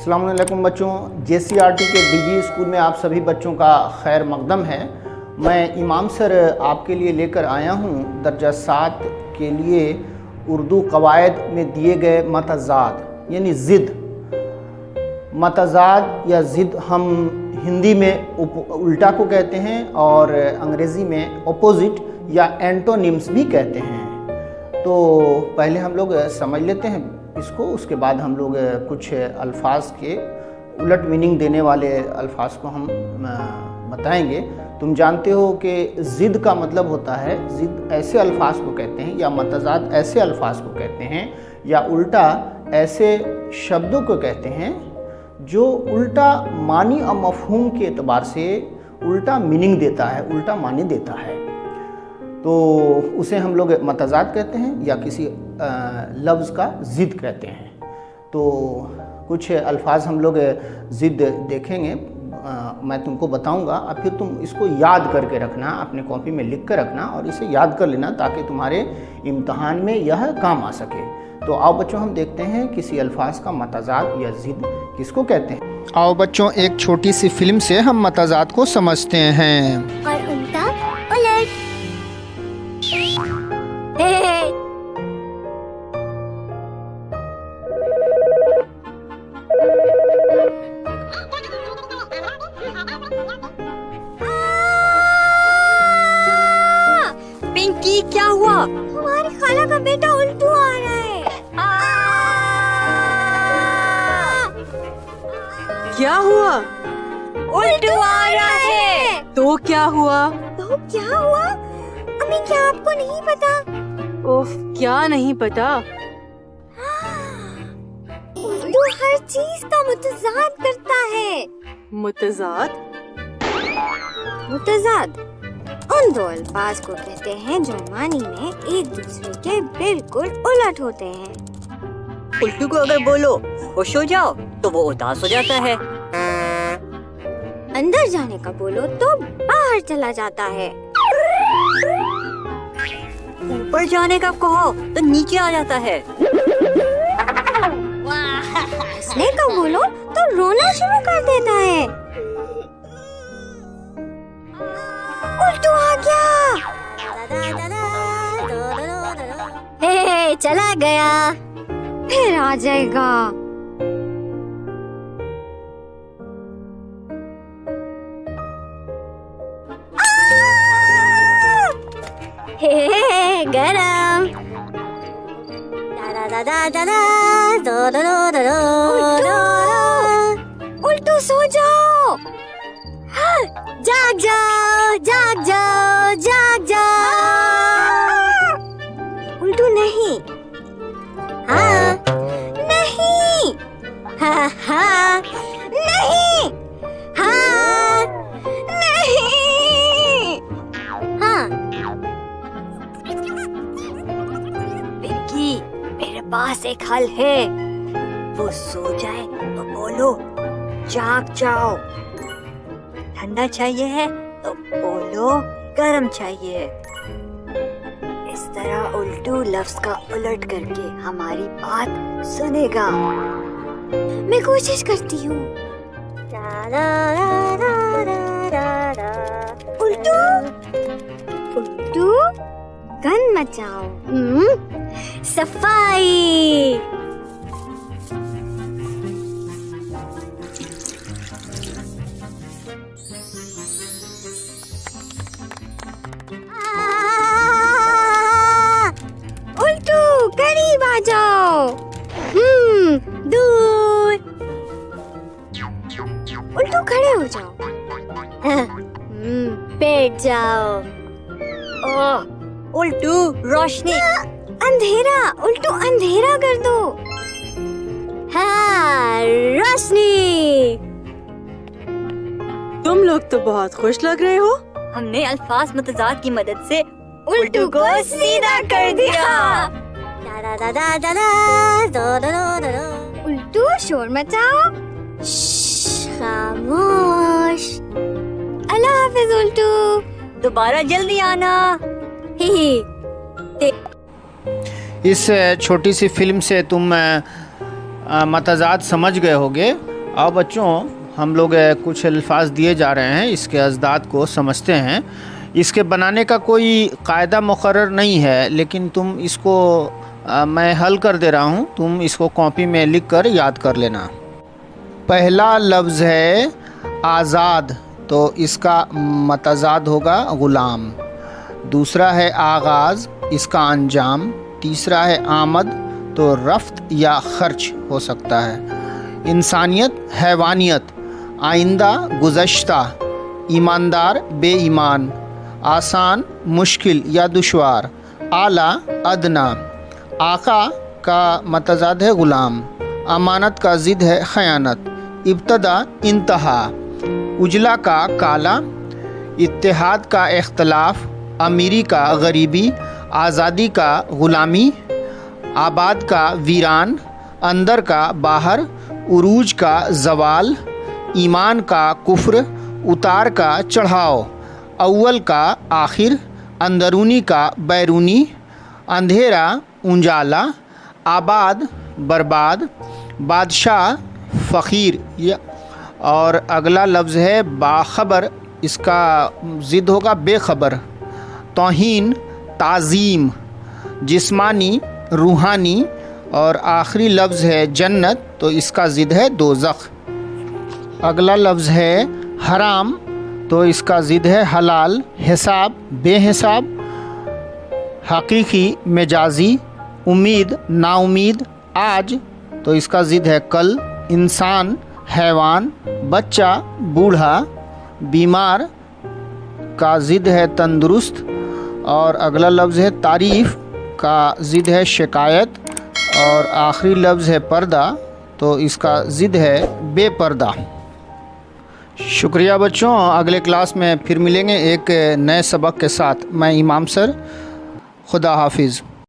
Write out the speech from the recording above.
अस्सलाम वालेकुम बच्चों, JCRT के DG स्कूल में आप सभी बच्चों का खैर मकदम है। मैं इमाम सर आपके लिए लेकर आया हूँ दर्जा 7 के लिए उर्दू कवायद में दिए गए मतज़ाद यानी ज़िद। मतज़ाद या ज़िद हम हिंदी में उल्टा को कहते हैं और अंग्रेज़ी में अपोजिट या एंटोनिम्स भी कहते हैं। तो पहले हम लोग समझ लेते हैं इसको, उसके बाद हम लोग कुछ अल्फाज के उलट मीनिंग देने वाले अल्फाज को हम बताएंगे। तुम जानते हो कि ज़िद का मतलब होता है, ज़िद ऐसे अल्फाज को कहते हैं या मतज़ाद ऐसे अल्फाज को कहते हैं या उल्टा ऐसे शब्दों को कहते हैं जो उल्टा मानी और मफ़हूम के एतबार से उल्टा मीनिंग देता है, उल्टा मानी देता है। तो उसे हम लोग मतज़ाद कहते हैं या किसी लफ्ज़ का ज़िद कहते हैं। तो कुछ अल्फाज हम लोग ज़िद देखेंगे, मैं तुमको बताऊंगा और फिर तुम इसको याद करके रखना, अपने कॉपी में लिख कर रखना और इसे याद कर लेना ताकि तुम्हारे इम्तहान में यह काम आ सके। तो आओ बच्चों हम देखते हैं किसी अल्फाज का मतज़ाद या ज़िद किसको कहते हैं। आओ बच्चों एक छोटी सी फिल्म से हम मतज़ाद को समझते हैं। और उनका उलट। पिंकी क्या हुआ? हमारी खाला का बेटा उल्टू आ रहा है। क्या हुआ? उल्टू आ रहा है। तो क्या हुआ? तो क्या हुआ? अम्मी क्या आपको नहीं पता? उफ, क्या नहीं पता? उल्टू हर चीज का मुतज़ाद करता है। मुतज़ाद? मुतज़ाद उन दो अल्फाज को कहते हैं जो मानी में एक दूसरे के बिल्कुल उलट होते हैं। उल्टू को अगर बोलो खुश हो जाओ तो वो उदास हो जाता है। अंदर जाने का बोलो तो बाहर चला जाता है। ऊपर जाने का कहो तो नीचे आ जाता है। हंसने का बोलो तो रोना शुरू कर देता है। उल्टू आ गया। हे चला गया, फिर आ जाएगा। हे गरम। उल्टू सो जाओ। जाग जाओ, जाग जाओ, जाग जाओ। उल्टू नहीं। हाँ नहीं। हाँ हाँ नहीं। हाँ नहीं। हाँ। पिंकी मेरे पास एक हल है। वो सो जाए तो बोलो जाग जाओ। ठंडा चाहिए है तो बोलो गर्म चाहिए। इस तरह उल्टू लफ्ज का उलट करके हमारी बात सुनेगा। मैं कोशिश करती हूँ। उल्टू उल्टू गन मचाओ। सफाई। उल्टू करीब आ जाओ। दूर। उल्टू खड़े हो जाओ। बैठ जाओ। उल्टू रोशनी। अंधेरा। उल्टू अंधेरा कर दो। हाँ रोशनी। तुम लोग तो बहुत खुश लग रहे हो। हमने अल्फाज मतज़ाद की मदद से उल्टू को सीधा कर दिया। उल्टू शोर मचाओ। खामोश। अल्लाह हाफिज उल्टू। दोबारा जल्दी आना। इस छोटी सी फिल्म से तुम मतज़ाद समझ गए होगे अब बच्चों हम लोग कुछ अल्फाज दिए जा रहे हैं, इसके अज़दाद को समझते हैं। इसके बनाने का कोई कायदा मुकर्रर नहीं है, लेकिन तुम इसको मैं हल कर दे रहा हूँ, तुम इसको कॉपी में लिख कर याद कर लेना। पहला लफ्ज़ है आज़ाद, तो इसका मतज़ाद होगा ग़ुलाम। दूसरा है आगाज़, इसका अंजाम। तीसरा है आमद, तो रफ्त या खर्च हो सकता है। इंसानियत, हैवानियत। आइंदा, गुज़श्ता। ईमानदार, बेईमान। आसान, मुश्किल या दुश्वार। आला, अदना। आका का मतज़ाद है ग़ुलाम। अमानत का ज़िद है ख़यानत। इब्तदा, इंतहा। उजला का काला। इत्तेहाद का इख्तलाफ। अमीरी का गरीबी। आज़ादी का ग़ुलामी। आबाद का वीरान। अंदर का बाहर। उरूज का ज़वाल। ईमान का कुफ्र। उतार का चढ़ाव। अव्वल का आखिर। अंदरूनी का बैरूनी। अंधेरा, उजाला। आबाद, बर्बाद। बादशाह, फ़कीर। और अगला लफ्ज़ है बाखबर, इसका ज़िद होगा बेखबर। तौहीन, ताज़ीम। जिस्मानी, रूहानी। और आखिरी लफ्ज़ है जन्नत, तो इसका ज़िद है दोज़ख। अगला लफ्ज़ है हराम, तो इसका ज़िद है हलाल। हिसाब, बेहिसाब। हकीकी, मजाजी। उम्मीद, नाउमीद। आज, तो इसका ज़िद है कल। इंसान, हैवान। बच्चा, बूढ़ा। बीमार का ज़िद है तंदुरुस्त। और अगला लफ्ज़ है तारीफ़, का ज़िद है शिकायत। और आखिरी लफ्ज़ है पर्दा, तो इसका ज़िद है बेपर्दा। शुक्रिया बच्चों, अगले क्लास में फिर मिलेंगे एक नए सबक के साथ। मैं इमाम सर, खुदा हाफिज़।